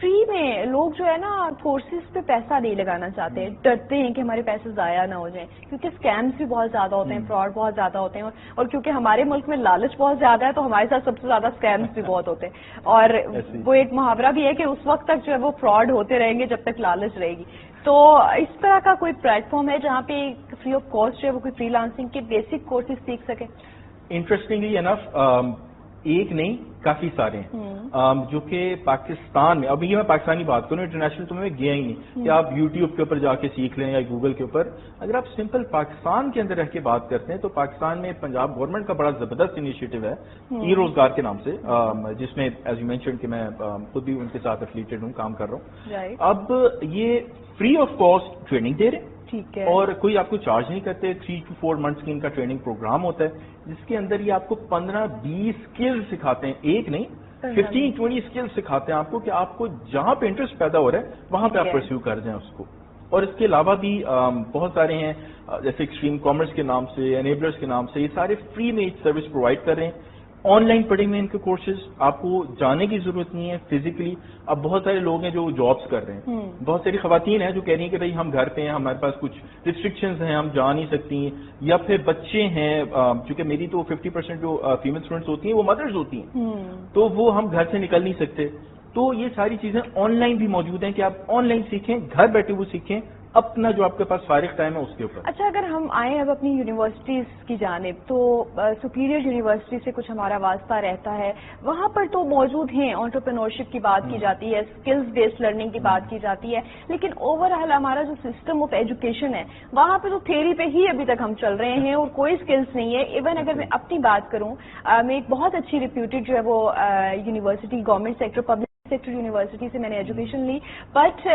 Free میں لوگ جو ہے نا کورسز پہ پیسہ نہیں لگانا چاہتے, ڈرتے ہیں کہ ہمارے پیسے ضائع نہ ہو جائیں, کیونکہ اسکیمز بھی بہت زیادہ ہوتے ہیں, فراڈ بہت زیادہ ہوتے ہیں, اور کیونکہ ہمارے ملک میں لالچ بہت زیادہ ہے تو ہمارے ساتھ سب سے زیادہ اسکیمز بھی بہت ہوتے ہیں, اور وہ ایک محاورہ بھی ہے کہ اس وقت تک جو ہے وہ فراڈ ہوتے رہیں گے جب تک لالچ رہے گی. تو اس طرح کا کوئی پلیٹ فارم ہے جہاں پہ فری آف کاسٹ جو ہے وہ کوئی فری لانسنگ کے بیسک کورسز سیکھ سکے؟ انٹرسٹنگلی انف ایک نہیں کافی سارے ہیں جو کہ پاکستان میں, ابھی میں پاکستانی بات کروں, انٹرنیشنل تو میں گیا ہی نہیں کہ آپ یوٹیوب کے اوپر جا کے سیکھ لیں یا گوگل کے اوپر. اگر آپ سمپل پاکستان کے اندر رہ کے بات کرتے ہیں تو پاکستان میں پنجاب گورنمنٹ کا بڑا زبردست انیشیٹو ہے ای روزگار کے نام سے, جس میں ایز یو مینشن کہ میں خود بھی ان کے ساتھ افیلیٹڈ ہوں, کام کر رہا ہوں. اب یہ فری آف کاسٹ ٹریننگ دے رہے ہیں, ٹھیک ہے, اور کوئی آپ کو چارج نہیں کرتے. 3 to 4 months کی ان کا ٹریننگ پروگرام ہوتا ہے جس کے اندر یہ آپ کو 15-20 اسکل سکھاتے ہیں, ایک نہیں 15-20 اسکل سکھاتے ہیں آپ کو کہ آپ کو جہاں پہ انٹرسٹ پیدا ہو رہا ہے وہاں پہ آپ پرسیو کر جائیں اس کو. اور اس کے علاوہ بھی بہت سارے ہیں جیسے ایکسٹریم کامرس کے نام سے, انیبلرس کے نام سے, یہ سارے فری میں سروس پرووائڈ کر رہے ہیں. آن لائن پڑھیں گے ان کے کورسز, آپ کو جانے کی ضرورت نہیں ہے فزیکلی. اب بہت سارے لوگ ہیں جو جابس کر رہے ہیں, بہت ساری خواتین ہیں جو کہہ رہی ہیں کہ بھائی ہم گھر پہ ہیں, ہمارے پاس کچھ ریسٹرکشنز ہیں, ہم جا نہیں سکتی, یا پھر بچے ہیں, چونکہ میری تو 50% جو فیمل اسٹوڈنٹس ہوتی ہیں وہ مدرز ہوتی ہیں, تو وہ ہم گھر سے نکل نہیں سکتے. تو یہ ساری چیزیں آن لائن بھی موجود ہیں کہ آپ آن لائن سیکھیں, گھر بیٹھے ہوئے سیکھیں, اپنا جو آپ کے پاس فارغ ٹائم ہے اس کے اوپر. اچھا, اگر ہم آئیں اب اپنی یونیورسٹیز کی جانب, تو سپیریئر یونیورسٹی سے کچھ ہمارا واسطہ رہتا ہے, وہاں پر تو موجود ہیں, انٹرپرینورشپ کی بات کی جاتی ہے, اسکلز بیسڈ لرننگ کی بات کی جاتی ہے, لیکن اوور آل ہمارا جو سسٹم آف ایجوکیشن ہے وہاں پہ تو تھیوری پہ ہی ابھی تک ہم چل رہے ہیں اور کوئی اسکلز نہیں ہے. ایون اگر میں اپنی بات کروں, میں ایک بہت اچھی ریپیوٹیڈ جو ہے وہ university government sector public sector university سے میں نے ایجوکیشن لی, بٹ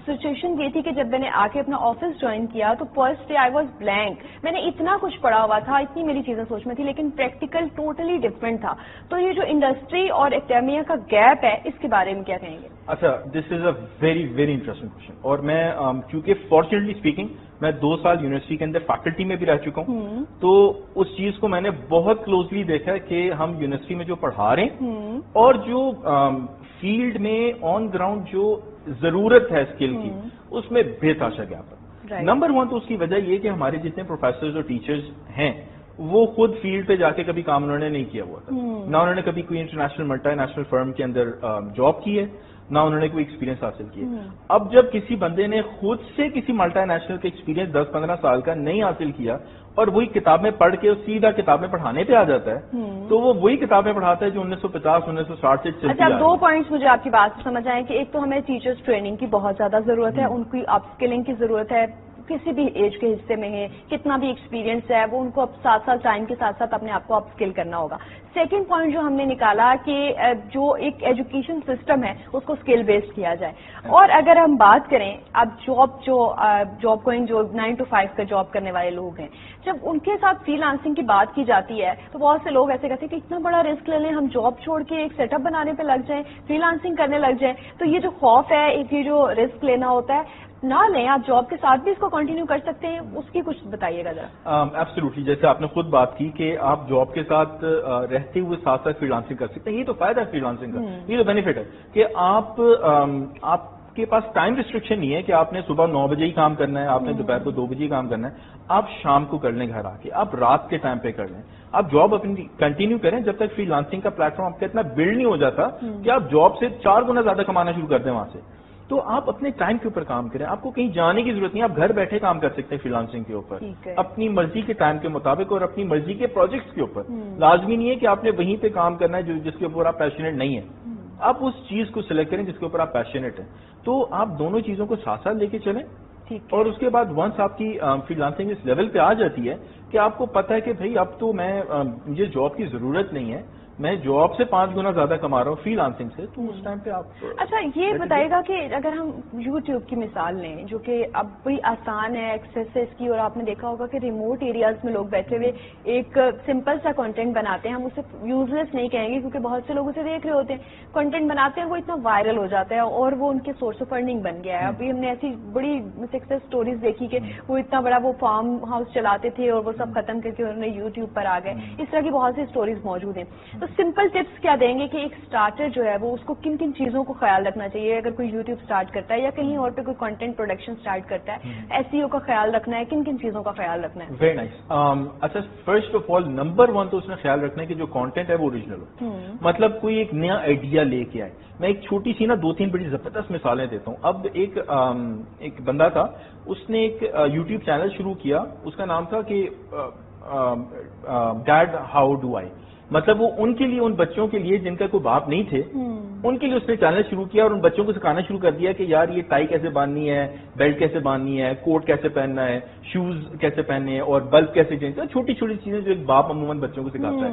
سچویشن یہ تھی کہ جب میں نے آ کے اپنا آفس جوائن کیا تو first day I was blank. میں نے اتنا کچھ پڑھا ہوا تھا, اتنی میری چیزیں سوچ میں تھی, لیکن پریکٹیکل ٹوٹلی ڈفرینٹ تھا. تو یہ جو انڈسٹری اور اکیڈمیا کا گیپ ہے اس کے بارے میں کیا کہیں گے؟ اچھا, this is a very very interesting question. اور میں چونکہ فارچونیٹلی اسپیکنگ میں 2 سال یونیورسٹی کے اندر فیکلٹی میں بھی رہ چکا ہوں, تو اس چیز کو میں نے بہت کلوزلی دیکھا کہ ہم یونیورسٹی میں جو پڑھا رہے ہیں اور جو فیلڈ میں آن گراؤنڈ جو ضرورت ہے اسکل کی, اس میں بے تحاشا گیپ ہے. نمبر 1 تو اس کی وجہ یہ کہ ہمارے جتنے پروفیسرز اور ٹیچرز ہیں وہ خود فیلڈ پہ جا کے کبھی کام انہوں نے نہیں کیا ہوا تھا, نہ انہوں نے کبھی کوئی انٹرنیشنل ملٹی نیشنل فرم کے اندر جاب کی ہے, نہ انہوں نے کوئی ایکسپیرینس حاصل کیا. اب جب کسی بندے نے خود سے کسی ملٹی نیشنل کا ایکسپیرینس 10-15 سال کا نہیں حاصل کیا اور وہی کتابیں پڑھ کے سیدھا کتابیں پڑھانے پہ آ جاتا ہے, تو وہ وہی کتابیں پڑھاتا ہے جو 1950-1960 سے چلتی ہے. اچھا, 2 پوائنٹس مجھے آپ کی بات سے سمجھ آئے کہ ایک تو ہمیں ٹیچرز ٹریننگ کی بہت زیادہ ضرورت ہے, ان کی اپ اسکلنگ کی ضرورت ہے, کسی بھی ایج کے حصے میں ہے, کتنا بھی ایکسپیرینس ہے وہ ان کو اب ساتھ ٹائم کے ساتھ ساتھ اپنے آپ کو اپ اسکل کرنا ہوگا. سیکنڈ پوائنٹ جو ہم نے نکالا کہ جو ایک ایجوکیشن سسٹم ہے اس کو اسکل بیسڈ کیا جائے. اور اگر ہم بات کریں اب جاب گوئنگ جو 9 to 5 کا جاب کرنے والے لوگ ہیں, جب ان کے ساتھ فری لانسنگ کی بات کی جاتی ہے تو بہت سے لوگ ایسے کہتے ہیں کہ اتنا بڑا رسک لے لیں, ہم جاب چھوڑ کے ایک سیٹ اپ بنانے پہ لگ جائیں, فری لانسنگ کرنے لگ جائیں. تو یہ جو خوف ہے, یہ جو رسک لینا ہوتا ہے, نہ لیں, آپ جاب کے ساتھ بھی اس کو کنٹینیو کر سکتے ہیں, اس کی کچھ بتائیے گا ذرا. ایبسولوٹلی, جیسے آپ نے خود بات کی کہ آپ جاب کے ساتھ رہتے ہوئے ساتھ ساتھ فری لانسنگ کر سکتے ہیں. یہ تو فائدہ ہے فری لانسنگ کا, یہ تو بینیفٹ ہے کہ آپ کے پاس ٹائم ریسٹرکشن نہیں ہے کہ آپ نے صبح 9 بجے ہی کام کرنا ہے, آپ نے دوپہر کو 2 بجے ہی کام کرنا ہے. آپ شام کو کر لیں گھر آ کے, آپ رات کے ٹائم پہ کر لیں, آپ جاب اپنی کنٹینیو کریں جب تک فری لانسنگ کا پلیٹ فارم آپ کا اتنا بلڈ نہیں ہو جاتا کہ آپ جاب سے 4 گنا زیادہ کمانا شروع کر دیں وہاں سے. تو آپ اپنے ٹائم کے اوپر کام کریں, آپ کو کہیں جانے کی ضرورت نہیں, آپ گھر بیٹھے کام کر سکتے ہیں فری لانسنگ کے اوپر اپنی مرضی کے ٹائم کے مطابق اور اپنی مرضی کے پروجیکٹس کے اوپر. لازمی نہیں ہے کہ آپ نے وہیں پہ کام کرنا ہے جس کے اوپر آپ پیشنیٹ نہیں ہیں. آپ اس چیز کو سلیکٹ کریں جس کے اوپر آپ پیشنیٹ ہیں. تو آپ دونوں چیزوں کو ساتھ ساتھ لے کے چلیں, اور اس کے بعد ونس آپ کی فری لانسنگ اس لیول پہ آ جاتی ہے کہ آپ کو پتہ ہے کہ بھائی اب تو مجھے جاب کی ضرورت نہیں ہے, میں جاب سے 5 گنا زیادہ کما رہا ہوں فری لانسنگ سے, تو اس ٹائم پہ آپ. اچھا, یہ بتائے گا کہ اگر ہم یوٹیوب کی مثال لیں جو کہ اب بڑی آسان ہے ایکسیس ہے اس کی, اور آپ نے دیکھا ہوگا کہ ریموٹ ایریاز میں لوگ بیٹھے ہوئے ایک سمپل سا کنٹینٹ بناتے ہیں, ہم اسے یوز لیس نہیں کہیں گے کیونکہ بہت سے لوگ اسے دیکھ رہے ہوتے ہیں, کنٹینٹ بناتے ہیں, وہ اتنا وائرل ہو جاتا ہے اور وہ ان کے سورس آف ارننگ بن گیا ہے. ابھی ہم نے ایسی بڑی سکسیس سٹوریز دیکھی کہ وہ اتنا بڑا وہ فارم ہاؤس چلاتے تھے اور وہ سب ختم کر کے انہوں نے یوٹیوب پر آ گئے. اس طرح کی بہت سی سٹوریز موجود ہیں. تو سمپل ٹپس کیا دیں گے کہ ایک اسٹارٹر جو ہے وہ اس کو کن کن چیزوں کو خیال رکھنا چاہیے اگر کوئی یوٹیوب اسٹارٹ کرتا ہے یا کہیں اور پہ کوئی کنٹینٹ پروڈکشن اسٹارٹ کرتا ہے, SEO کا خیال رکھنا ہے, کن کن چیزوں کا خیال رکھنا ہے؟ Very nice. اچھا, فرسٹ آف آل نمبر 1 تو اس میں خیال رکھنا ہے کہ جو کانٹینٹ ہے وہ اوریجنل ہو. مطلب کوئی ایک نیا آئیڈیا لے کے آئے. میں ایک چھوٹی سی نا 2-3 بڑی زبردست مثالیں دیتا ہوں. اب ایک بندہ تھا, اس نے ایک یوٹیوب چینل شروع کیا, اس کا نام تھا کہ ڈیڈ ہاؤ ڈو آئی. مطلب وہ ان کے لیے, ان بچوں کے لیے جن کا کوئی باپ نہیں تھے, ان کے لیے اس نے چینل شروع کیا اور ان بچوں کو سکھانا شروع کر دیا کہ یار یہ ٹائی کیسے باندھنی ہے, بیلٹ کیسے باندھنی ہے, کوٹ کیسے پہننا ہے, شوز کیسے پہننے ہیں اور بلب کیسے چینج کرنا, چھوٹی چھوٹی چیزیں جو ایک باپ عموماً بچوں کو سکھاتا ہے.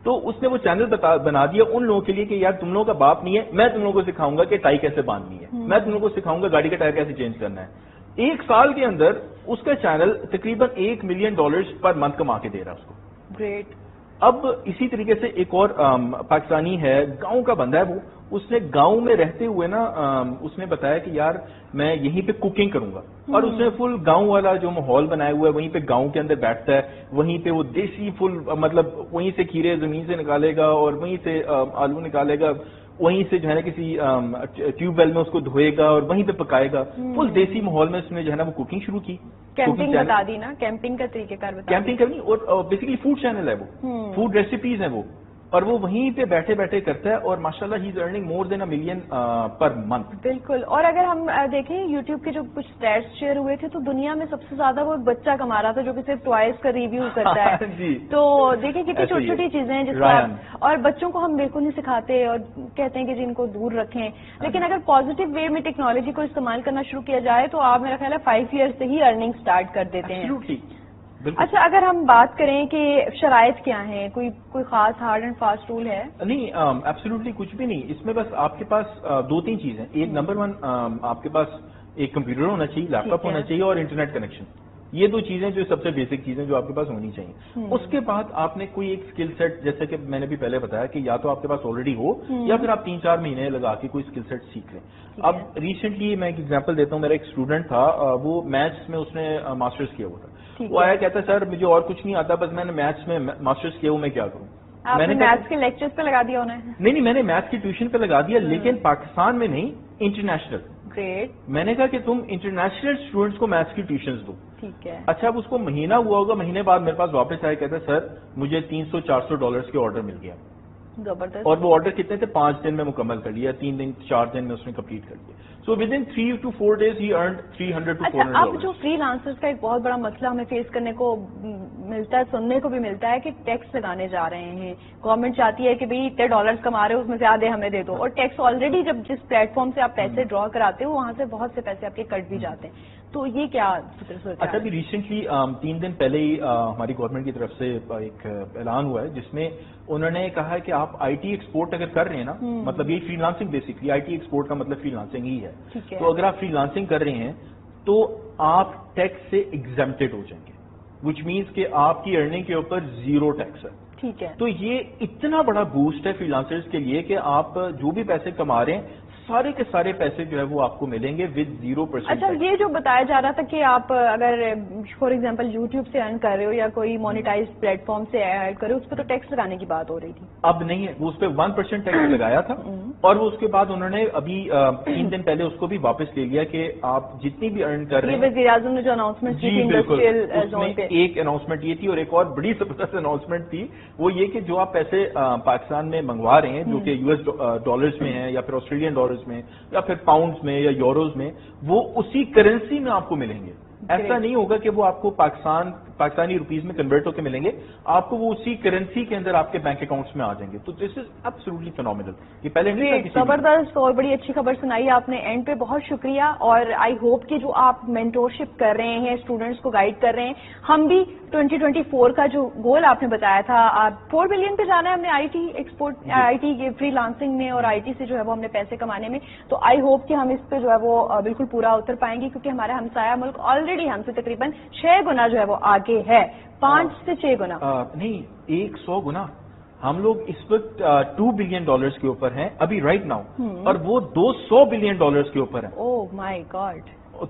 تو اس نے وہ چینل بنا دیا ان لوگوں کے لیے کہ یار تم لوگوں کا باپ نہیں ہے, میں تم لوگوں کو سکھاؤں گا کہ ٹائی کیسے باندھنی ہے, میں تم لوگوں کو سکھاؤں گا گاڑی کا ٹائر کیسے چینج کرنا ہے. 1 سال کے اندر اس کا چینل تقریباً $1 ملین پر منتھ کما کے دے رہا ہے اس کو. گریٹ. اب اسی طریقے سے ایک اور پاکستانی ہے, گاؤں کا بندہ ہے وہ, اس نے گاؤں میں رہتے ہوئے نا اس نے بتایا کہ یار میں یہیں پہ کوکنگ کروں گا, اور اس نے فل گاؤں والا جو ماحول بنایا ہوا ہے وہیں پہ گاؤں کے اندر بیٹھتا ہے, وہیں پہ وہ دیسی فل مطلب وہیں سے کھیرے زمین سے نکالے گا اور وہیں سے آلو نکالے گا, وہیں سے جو ہے نا کسی ٹیوب ویل میں اس کو دھوئے گا اور وہیں پہ پکائے گا. فل دیسی ماحول میں اس نے جو ہے نا وہ کوکنگ شروع کی. کیمپنگ بتا دی نا, کیمپنگ کا طریقہ کار بتا. کیمپنگ کرنی, اور بیسیکلی فوڈ چینل ہے وہ, فوڈ ریسیپیز ہیں وہ, اور وہ وہیں پہ بیٹھے بیٹھے کرتا ہے, اور ماشاءاللہ he is earning more than $1 million per month. بالکل. اور اگر ہم دیکھیں یوٹیوب کے جو کچھ اسٹیٹس شیئر ہوئے تھے تو دنیا میں سب سے زیادہ وہ ایک بچہ کما رہا تھا جو کہ صرف ٹوائز کا ریویو کرتا ہے. جی. تو دیکھیں کتنی چھوٹی چھوٹی چیزیں ہیں جس کو, اور بچوں کو ہم بالکل نہیں سکھاتے اور کہتے ہیں کہ جن کو دور رکھیں, لیکن اگر پازیٹیو وے میں ٹیکنالوجی کو استعمال کرنا شروع کیا جائے تو آپ میرا خیال ہے 5 ایئر سے ہی ارننگ اسٹارٹ کر دیتے ہیں. اچھا, اگر ہم بات کریں کہ شرائط کیا ہیں, کوئی خاص ہارڈ اینڈ فاسٹ رول ہے؟ نہیں, ایبسولوٹلی کچھ بھی نہیں. اس میں بس آپ کے پاس 2-3 چیزیں. ایک نمبر 1 آپ کے پاس ایک کمپیوٹر ہونا چاہیے, لیپ ٹاپ ہونا چاہیے, اور انٹرنیٹ کنیکشن. یہ 2 چیزیں جو سب سے بیسک چیزیں جو آپ کے پاس ہونی چاہیے. اس کے بعد آپ نے کوئی ایک اسکل سیٹ, جیسے کہ میں نے بھی پہلے بتایا کہ یا تو آپ کے پاس آلریڈی ہو یا پھر آپ 3-4 مہینے لگا کے کوئی اسکل سیٹ سیکھ لیں. اب ریسنٹلی میں ایک ایگزامپل دیتا ہوں. میرا ایک اسٹوڈنٹ تھا, وہ میتھس میں اس نے ماسٹرز کیا ہوا تھا. وہ آیا کہتا ہے سر مجھے اور کچھ نہیں آتا, بس میں نے میتھس میں ماسٹرز کیا ہوں, میں کیا کروں. میں نے میتھس کے لیکچرز پہ لگا دیا انہیں. نہیں, میں نے میتھس کی ٹیوشن پہ لگا دیا, لیکن پاکستان میں نہیں, انٹرنیشنل. گریٹ. میں نے کہا کہ تم انٹرنیشنل اسٹوڈنٹس کو میتھس کی ٹیوشنز دو. ٹھیک ہے. اچھا, اب اس کو مہینہ ہوا ہوگا, مہینے بعد میرے پاس واپس آیا, کہتا ہے سر مجھے $300-400 کے آرڈر مل گیا. زبردست. اور وہ آرڈر کتنے تھے, 5 دن میں مکمل کر لیا, 3-4 دن میں اس نے کمپلیٹ کر لیا. So with in 3 to 4 days he earned $300-400. اب جو فری لانسرز کا ایک بہت بڑا مسئلہ ہمیں فیس کرنے کو ملتا ہے, سننے کو بھی ملتا ہے کہ ٹیکس لگانے جا رہے ہیں. گورنمنٹ چاہتی ہے کہ بھئی اتنے $, کما رہے ہو اس میں سے آدھے ہمیں دے دو, اور ٹیکس آلریڈی جب جس پلیٹ فارم سے آپ پیسے ڈرا کراتے ہو وہاں سے بہت سے پیسے آپ کے کٹ بھی جاتے ہیں. تو یہ کیا صورت ہے؟ اچھا, ابھی ریسنٹلی 3 دن پہلے ہی ہماری گورنمنٹ کی طرف سے ایک اعلان ہوا ہے جس میں انہوں نے کہا ہے کہ آپ IT ایکسپورٹ اگر کر رہے ہیں نا, مطلب یہ free lancing basically, IT export کا مطلب فری لانسنگ ہی ہے. تو اگر آپ فری لانسنگ کر رہے ہیں تو آپ ٹیکس سے ایگزمپٹڈ ہو جائیں گے, وچ مینس کہ آپ کی ارننگ کے اوپر 0 ٹیکس ہے. ٹھیک ہے. تو یہ اتنا بڑا بوسٹ ہے فری لانسرز کے لیے کہ آپ جو بھی پیسے کما رہے ہیں سارے کے سارے پیسے جو ہے وہ آپ کو ملیں گے ود 0%. اچھا, یہ جو بتایا جا رہا تھا کہ آپ اگر فار ایگزامپل یوٹیوب سے ارن کر رہے ہو یا کوئی مانیٹائز پلیٹ فارم سے ارن کر رہے ہو, اس پہ تو ٹیکس لگانے کی بات ہو رہی تھی. اب نہیں ہے, وہ اس پہ 1% ٹیکس لگایا تھا, اور وہ اس کے بعد انہوں نے ابھی 3 دن پہلے اس کو بھی واپس لے لیا کہ آپ جتنی بھی ارن کر رہے ہیں. وزیر اعظم نے جو اناؤنسمنٹ کی تھی انڈسٹریل زون پہ, ایک اناؤنسمنٹ یہ تھی, اور ایک اور بڑی زبردست اناؤنسمنٹ تھی, وہ یہ کہ جو آپ پیسے پاکستان میں منگوا رہے ہیں جو کہ $US میں ہیں یا پھر $Australian میں یا پھر پاؤنڈز میں یا یوروز میں, وہ اسی کرنسی میں آپ کو ملیں گے. ایسا نہیں ہوگا کہ وہ آپ کو پاکستانی روپیز میں کنورٹ ہو کے ملیں گے, آپ کو وہ اسی کرنسی کے اندر آپ کے بینک اکاؤنٹس میں آ جائیں گے. تو دس از ایبسولوٹلی فینومینل. یہ پہلے نہیں, زبردست اور بڑی اچھی خبر سنائی آپ نے اینڈ پہ, بہت شکریہ. اور آئی ہوپ کہ جو آپ مینٹورشپ کر رہے ہیں, اسٹوڈنٹس کو گائیڈ کر رہے ہیں, ہم بھی 2024 کا جو گول آپ نے بتایا تھا 4 بلین پہ جانا ہے ہم نے IT export, IT free lancing میں اور IT سے جو ہے وہ ہم نے پیسے کمانے میں, تو آئی ہوپ کہ ہم اس پہ جو ہے وہ بالکل پورا اتر پائیں گے, کیونکہ ہمارا ہمسایہ ملک آلریڈی ہم سے تقریباً 6 گنا جو ہے وہ آگے ہے, 5 سے 6 گنا نہیں, 100 گنا. ہم لوگ اس وقت $2 بلین کے اوپر ہیں ابھی رائٹ ناؤ, اور وہ $200 بلین کے اوپر ہیں. اوہ مائی گاڈ.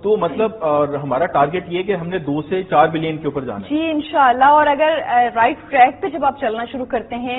تو مطلب اور ہمارا ٹارگٹ یہ کہ ہم نے 2 سے 4 بلین کے اوپر جانا ہے. جی انشاءاللہ. اور اگر رائٹ ٹریک پہ جب آپ چلنا شروع کرتے ہیں